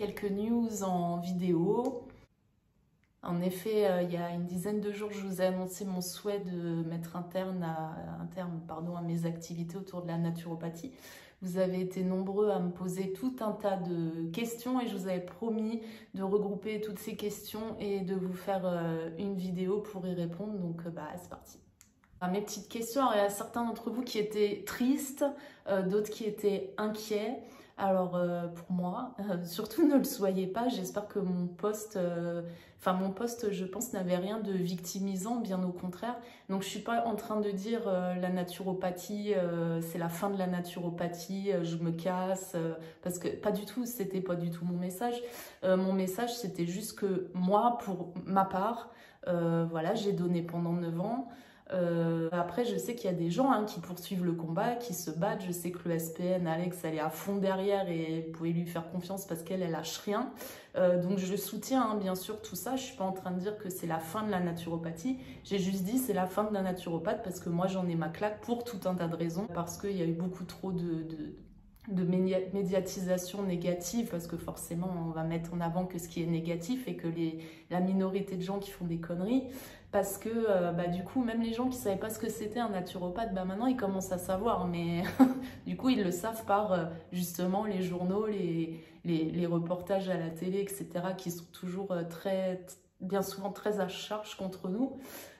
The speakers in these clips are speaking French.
quelques news en vidéo. En effet, il y a une dizaine de jours, je vous ai annoncé mon souhait de mettre un terme à mes activités autour de la naturopathie. Vous avez été nombreux à me poser tout un tas de questions et je vous avais promis de regrouper toutes ces questions et de vous faire une vidéo pour y répondre. Donc, c'est parti. Mes petites questions, alors, il y a certains d'entre vous qui étaient tristes, d'autres qui étaient inquiets. Alors pour moi, surtout ne le soyez pas, j'espère que mon post, je pense, n'avait rien de victimisant, bien au contraire. Donc je suis pas en train de dire la naturopathie, c'est la fin de la naturopathie, je me casse, parce que pas du tout, c'était pas du tout mon message. Mon message c'était juste que moi, pour ma part, voilà, j'ai donné pendant 9 ans. Après, je sais qu'il y a des gens qui poursuivent le combat, qui se battent. Je sais que le SPN, Alex, elle est à fond derrière et vous pouvez lui faire confiance parce qu'elle lâche rien. Donc je soutiens bien sûr tout ça. Je suis pas en train de dire que c'est la fin de la naturopathie. J'ai juste dit c'est la fin de la naturopathe parce que moi j'en ai ma claque pour tout un tas de raisons. Parce qu'il y a eu beaucoup trop de médiatisation négative, parce que forcément on va mettre en avant que ce qui est négatif et que la minorité de gens qui font des conneries, parce que du coup même les gens qui ne savaient pas ce que c'était un naturopathe, maintenant ils commencent à savoir, mais du coup ils le savent par justement les journaux, les reportages à la télé, etc., qui sont toujours bien souvent très à charge contre nous.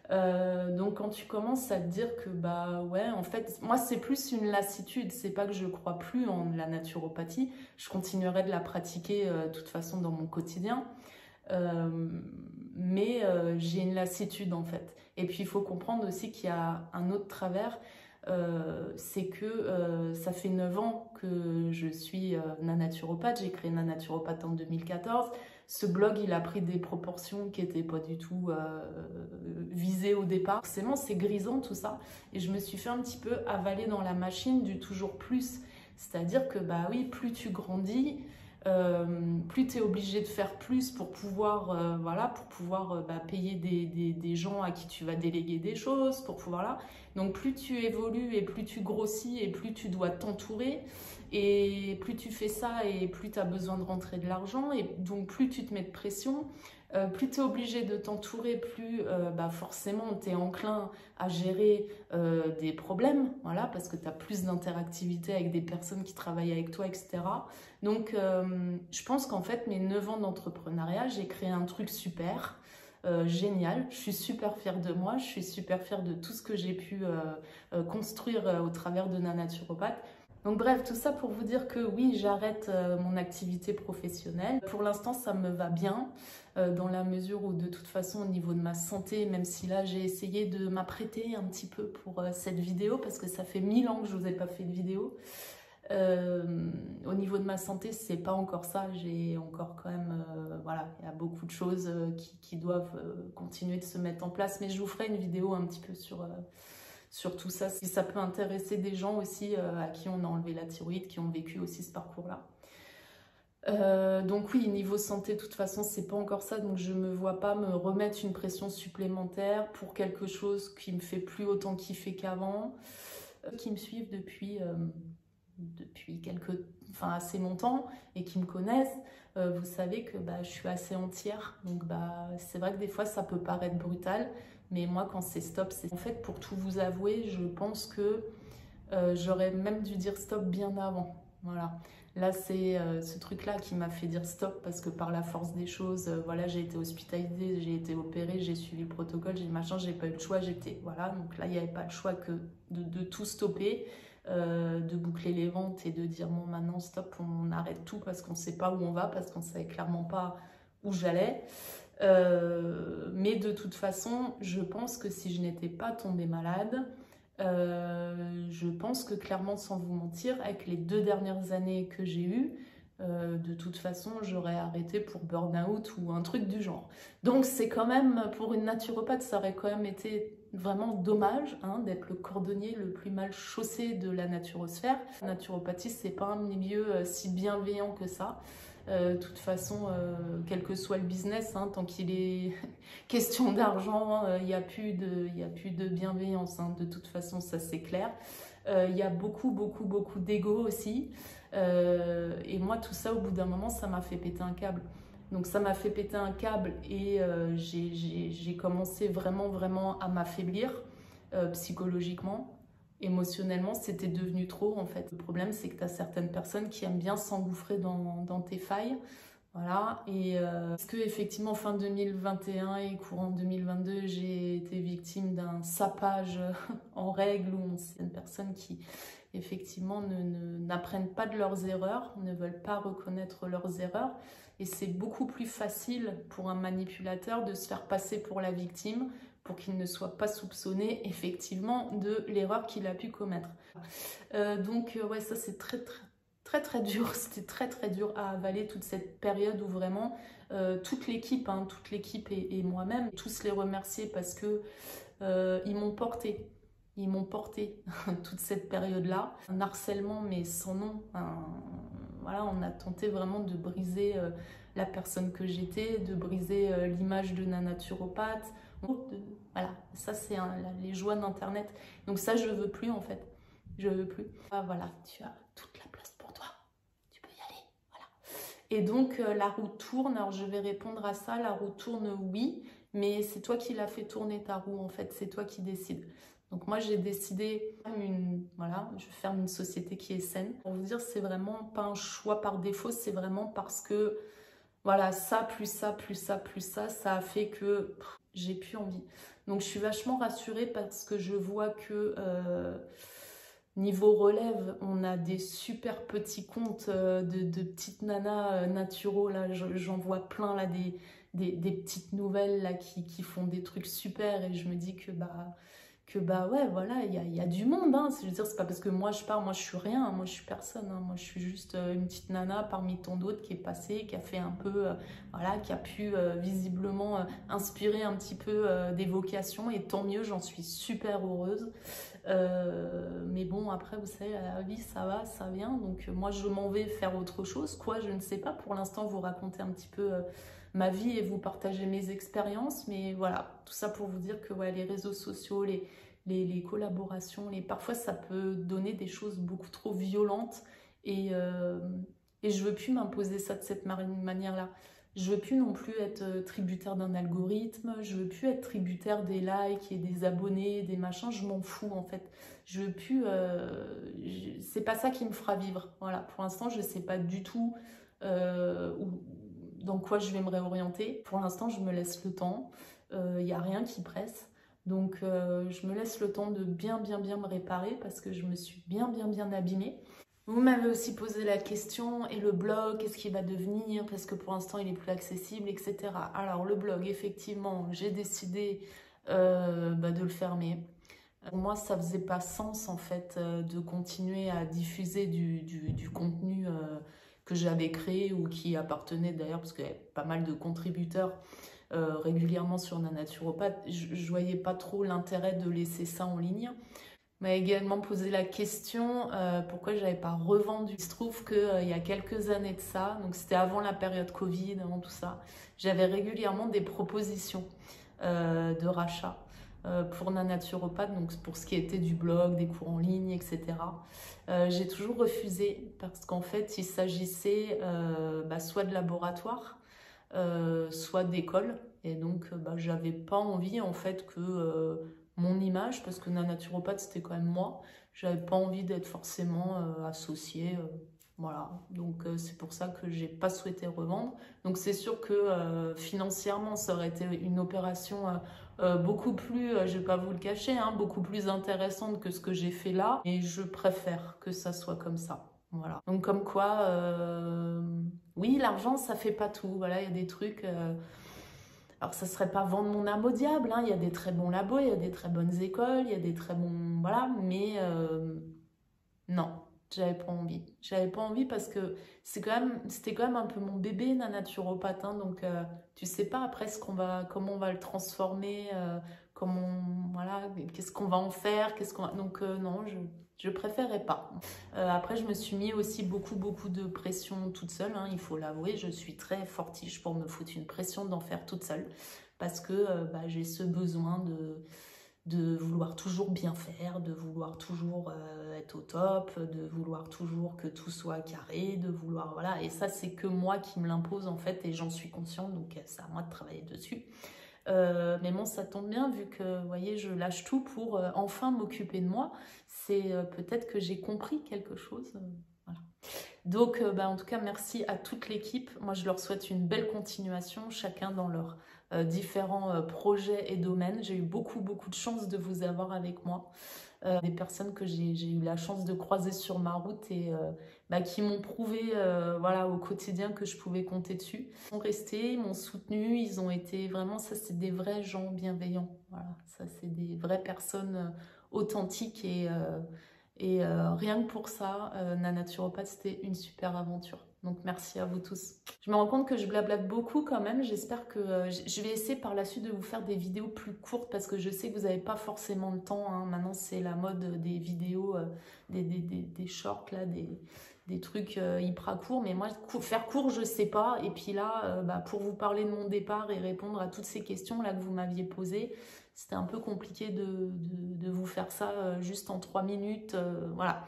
Donc quand tu commences à te dire que ouais, en fait moi c'est plus une lassitude, c'est pas que je crois plus en la naturopathie, je continuerai de la pratiquer de toute façon dans mon quotidien, mais j'ai une lassitude en fait. Et puis il faut comprendre aussi qu'il y a un autre travers, c'est que ça fait 9 ans que je suis naturopathe, j'ai créé Naturopathe en 2014. Ce blog, il a pris des proportions qui n'étaient pas du tout visées au départ. Forcément, c'est grisant tout ça. Et je me suis fait un petit peu avaler dans la machine du toujours plus. C'est-à-dire que, oui, plus tu grandis, plus tu es obligé de faire plus pour pouvoir, payer des gens à qui tu vas déléguer des choses, pour pouvoir là. Donc plus tu évolues et plus tu grossis et plus tu dois t'entourer. Et plus tu fais ça et plus tu as besoin de rentrer de l'argent. Et donc plus tu te mets de pression, plus tu es obligé de t'entourer, plus forcément tu es enclin à gérer des problèmes, voilà, parce que tu as plus d'interactivité avec des personnes qui travaillent avec toi, etc. Donc je pense qu'en fait mes 9 ans d'entrepreneuriat, j'ai créé un truc super, génial. Je suis super fière de moi, je suis super fière de tout ce que j'ai pu construire au travers de Naturopathe. Donc bref, tout ça pour vous dire que oui, j'arrête mon activité professionnelle. Pour l'instant, ça me va bien, dans la mesure où de toute façon, au niveau de ma santé, même si là, j'ai essayé de m'apprêter un petit peu pour cette vidéo, parce que ça fait 1000 ans que je vous ai pas fait de vidéo. Au niveau de ma santé, c'est pas encore ça. J'ai encore quand même, voilà, il y a beaucoup de choses qui doivent continuer de se mettre en place. Mais je vous ferai une vidéo un petit peu sur tout ça, si ça peut intéresser des gens aussi à qui on a enlevé la thyroïde, qui ont vécu aussi ce parcours-là. Donc oui, niveau santé, de toute façon, c'est pas encore ça, donc je me vois pas me remettre une pression supplémentaire pour quelque chose qui me fait plus autant kiffer qu'avant. Qui me suivent depuis assez longtemps et qui me connaissent, vous savez que je suis assez entière, donc c'est vrai que des fois ça peut paraître brutal, mais moi quand c'est stop, c'est en fait, pour tout vous avouer, je pense que j'aurais même dû dire stop bien avant. Voilà, là c'est ce truc là qui m'a fait dire stop, parce que par la force des choses, voilà, j'ai été hospitalisée, j'ai été opérée, j'ai suivi le protocole, j'ai pas eu le choix, voilà, donc là il n'y avait pas le choix que de tout stopper, de boucler les ventes et de dire bon, maintenant stop, on arrête tout, parce qu'on ne sait pas où on va, parce qu'on ne savait clairement pas où j'allais. Mais de toute façon, je pense que si je n'étais pas tombée malade, je pense que clairement, sans vous mentir, avec les 2 dernières années que j'ai eues, de toute façon, j'aurais arrêté pour burn-out ou un truc du genre. Donc c'est quand même, pour une naturopathe, ça aurait quand même été vraiment dommage d'être le cordonnier le plus mal chaussé de la naturosphère. La naturopathie, c'est pas un milieu si bienveillant que ça. De toute façon, quel que soit le business, tant qu'il est question d'argent, il n'y a plus de bienveillance, de toute façon, ça c'est clair. Il y a beaucoup d'ego aussi. Et moi, tout ça, au bout d'un moment, ça m'a fait péter un câble. Donc ça m'a fait péter un câble et j'ai commencé vraiment à m'affaiblir psychologiquement, émotionnellement. C'était devenu trop en fait. Le problème, c'est que tu as certaines personnes qui aiment bien s'engouffrer dans tes failles. Voilà, et est-ce que effectivement fin 2021 et courant 2022, j'ai été victime d'un sapage en règle où c'est une personne qui effectivement n'apprennent pas de leurs erreurs, ne veulent pas reconnaître leurs erreurs, et c'est beaucoup plus facile pour un manipulateur de se faire passer pour la victime pour qu'il ne soit pas soupçonné effectivement de l'erreur qu'il a pu commettre. Donc ouais, ça c'est très dur, c'était très dur à avaler toute cette période où vraiment toute l'équipe et moi-même, tous les remercier parce que ils m'ont porté toute cette période-là. Un harcèlement mais sans nom. Voilà, on a tenté vraiment de briser la personne que j'étais, de briser l'image de la naturopathe. Voilà, ça c'est les joies d'Internet. Donc ça je veux plus en fait, je veux plus. Ah, voilà, tu as toute la place pour toi, tu peux y aller, voilà. Et donc la roue tourne, alors je vais répondre à ça, la roue tourne oui, mais c'est toi qui l'as fait tourner ta roue en fait, c'est toi qui décides. Donc moi j'ai décidé, voilà, je ferme une société qui est saine. Pour vous dire, c'est vraiment pas un choix par défaut, c'est vraiment parce que voilà, ça, plus ça, plus ça, plus ça a fait que j'ai plus envie. Donc je suis vachement rassurée parce que je vois que niveau relève, on a des super petits comptes de petites nanas naturaux, là, j'en vois plein, là, des petites nouvelles là, qui font des trucs super, et je me dis que ouais, voilà, il y a du monde, hein. Je veux dire, c'est pas parce que moi je pars, moi je suis rien, moi je suis personne, hein. Moi je suis juste une petite nana parmi tant d'autres qui est passée, qui a fait un peu, voilà, qui a pu visiblement inspirer un petit peu des vocations, et tant mieux, j'en suis super heureuse. Mais bon, après, vous savez, la vie, ça va, ça vient, donc moi je m'en vais faire autre chose, quoi, je ne sais pas, pour l'instant, vous raconter un petit peu ma vie et vous partager mes expériences, mais voilà, tout ça pour vous dire que ouais, les réseaux sociaux, les collaborations, parfois ça peut donner des choses beaucoup trop violentes, et je veux plus m'imposer ça de cette manière-là. Je veux plus non plus être tributaire d'un algorithme, je veux plus être tributaire des likes et des abonnés, des machins, je m'en fous en fait. Je veux plus, c'est pas ça qui me fera vivre. Voilà, pour l'instant je sais pas du tout dans quoi je vais me réorienter. Pour l'instant je me laisse le temps, il n'y a rien qui presse. Donc je me laisse le temps de bien me réparer parce que je me suis bien abîmée. Vous m'avez aussi posé la question, et le blog, qu'est-ce qu'il va devenir? Parce que pour l'instant, il est plus accessible, etc. Alors, le blog, effectivement, j'ai décidé de le fermer. Pour moi, ça faisait pas sens, en fait, de continuer à diffuser du contenu que j'avais créé ou qui appartenait d'ailleurs, parce qu'il y avait pas mal de contributeurs régulièrement sur la naturopathe. Je voyais pas trop l'intérêt de laisser ça en ligne. M'a également posé la question pourquoi j'avais pas revendu. Il se trouve qu'il y a quelques années de ça, donc c'était avant la période Covid, avant tout ça, j'avais régulièrement des propositions de rachat pour la naturopathe, donc pour ce qui était du blog, des cours en ligne, etc. J'ai toujours refusé parce qu'en fait il s'agissait soit de laboratoire, soit d'école, et donc j'avais pas envie en fait que mon image, parce que la naturopathe c'était quand même moi, j'avais pas envie d'être forcément associée, voilà, donc c'est pour ça que j'ai pas souhaité revendre. Donc c'est sûr que financièrement ça aurait été une opération beaucoup plus, je vais pas vous le cacher, hein, beaucoup plus intéressante que ce que j'ai fait là, et je préfère que ça soit comme ça. Voilà. Donc comme quoi, oui, l'argent ça fait pas tout, voilà, il y a des trucs... Alors, ça serait pas vendre mon âme au diable, hein. Il y a des très bons labos, il y a des très bonnes écoles, il y a des très bons... Voilà, mais non, j'avais pas envie. J'avais pas envie parce que c'était quand même un peu mon bébé, la naturopathe, hein. Donc, tu sais pas après comment on va le transformer, voilà, qu'est-ce qu'on va en faire, donc non, je préférais pas. Après, je me suis mis aussi beaucoup de pression toute seule, hein, il faut l'avouer. Je suis très fortiche pour me foutre une pression d'en faire toute seule parce que j'ai ce besoin de vouloir toujours bien faire, de vouloir toujours être au top, de vouloir toujours que tout soit carré, de vouloir, voilà. Et ça, c'est que moi qui me l'impose, en fait, et j'en suis consciente, donc c'est à moi de travailler dessus. Mais bon, ça tombe bien, vu que, vous voyez, je lâche tout pour enfin m'occuper de moi. C'est peut-être que j'ai compris quelque chose, voilà. Donc, en tout cas, merci à toute l'équipe. Moi, je leur souhaite une belle continuation, chacun dans leurs différents projets et domaines. J'ai eu beaucoup de chance de vous avoir avec moi. Des personnes que j'ai eu la chance de croiser sur ma route et qui m'ont prouvé voilà, au quotidien que je pouvais compter dessus. Ils sont restés, ils m'ont soutenu, ils ont été vraiment, ça c'est des vrais gens bienveillants. Voilà, ça c'est des vraies personnes authentiques et rien que pour ça, Nanaturopathe, c'était une super aventure. Donc merci à vous tous. Je me rends compte que je blablate beaucoup quand même. J'espère que je vais essayer par la suite de vous faire des vidéos plus courtes parce que je sais que vous n'avez pas forcément le temps, hein. Maintenant c'est la mode des vidéos, des shorts, là, des trucs hyper courts. Mais moi, faire court, je sais pas. Et puis là, pour vous parler de mon départ et répondre à toutes ces questions là que vous m'aviez posées, c'était un peu compliqué de vous faire ça juste en 3 minutes. Voilà.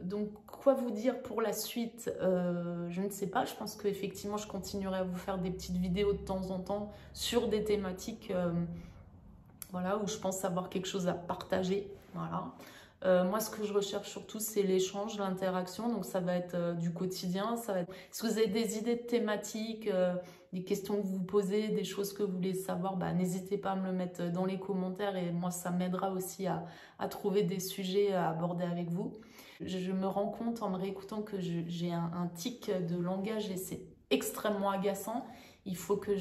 Donc, quoi vous dire pour la suite? Je ne sais pas. Je pense qu'effectivement, je continuerai à vous faire des petites vidéos de temps en temps sur des thématiques voilà, où je pense avoir quelque chose à partager. Voilà. Moi, ce que je recherche surtout, c'est l'échange, l'interaction. Donc, ça va être du quotidien. Ça va être... Est-ce que vous avez des idées de thématiques, des questions que vous posez, des choses que vous voulez savoir, n'hésitez pas à me le mettre dans les commentaires. Et moi, ça m'aidera aussi à trouver des sujets à aborder avec vous. Je me rends compte en me réécoutant que j'ai un tic de langage et c'est extrêmement agaçant. Il faut que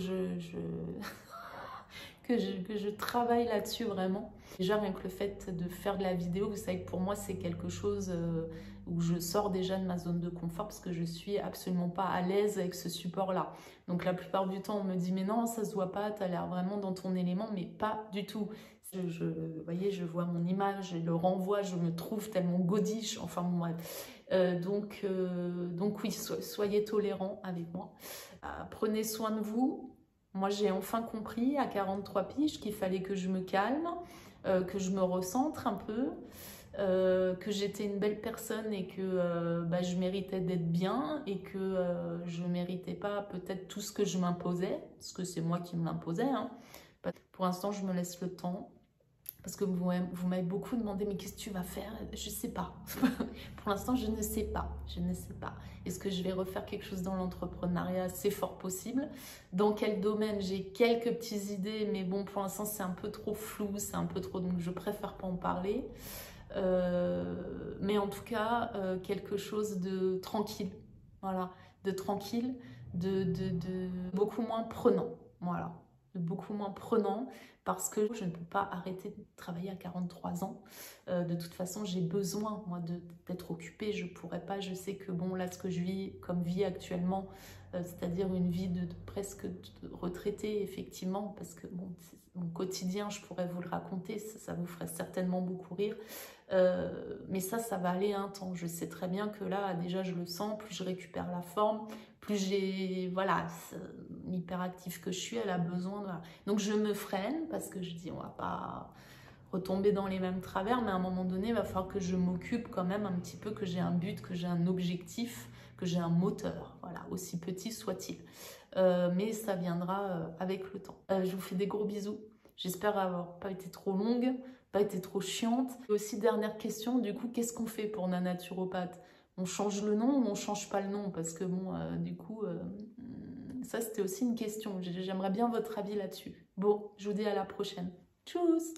que je travaille là-dessus vraiment. Déjà, rien que le fait de faire de la vidéo, vous savez que pour moi, c'est quelque chose où je sors déjà de ma zone de confort parce que je suis absolument pas à l'aise avec ce support-là. Donc la plupart du temps, on me dit « mais non, ça se voit pas, tu as l'air vraiment dans ton élément », mais pas du tout. Vous voyez, je vois mon image, je le renvoie, je me trouve tellement godiche, enfin bon, bref. Donc oui, soyez tolérants avec moi. Prenez soin de vous. Moi, j'ai enfin compris à 43 piges qu'il fallait que je me calme, que je me recentre un peu, que j'étais une belle personne et que je méritais d'être bien et que je ne méritais pas peut-être tout ce que je m'imposais, parce que c'est moi qui me l'imposais, hein. Pour l'instant, je me laisse le temps. Parce que vous m'avez beaucoup demandé, mais qu'est-ce que tu vas faire? Je ne sais pas. Pour l'instant, je ne sais pas. Je ne sais pas. Est-ce que je vais refaire quelque chose dans l'entrepreneuriat? C'est fort possible. Dans quel domaine? J'ai quelques petites idées, mais bon, pour l'instant, c'est un peu trop flou, c'est un peu trop... Donc, je préfère pas en parler. Mais en tout cas, quelque chose de tranquille. Voilà. De tranquille, de beaucoup moins prenant. Voilà. De beaucoup moins prenant parce que je ne peux pas arrêter de travailler à 43 ans. De toute façon, j'ai besoin, moi, d'être occupée. Je ne pourrais pas, je sais que, bon, là, ce que je vis comme vie actuellement, c'est-à-dire une vie de presque retraitée, effectivement, parce que, bon, mon quotidien, je pourrais vous le raconter, ça vous ferait certainement beaucoup rire. Mais ça va aller un temps. Je sais très bien que là, déjà, je le sens, plus je récupère la forme, plus j'ai, voilà, hyperactive que je suis, elle a besoin de... Voilà. Donc, je me freine parce que je dis, on va pas retomber dans les mêmes travers, mais à un moment donné, il va falloir que je m'occupe quand même un petit peu, que j'ai un but, que j'ai un objectif, que j'ai un moteur, voilà, aussi petit soit-il. Mais ça viendra avec le temps. Je vous fais des gros bisous. J'espère avoir pas été trop longue, pas été trop chiante. Et aussi, dernière question, du coup, qu'est-ce qu'on fait pour Nanaturopathe? On change le nom ou on change pas le nom? Parce que bon, du coup, ça c'était aussi une question. J'aimerais bien votre avis là-dessus. Bon, je vous dis à la prochaine. Tchuss!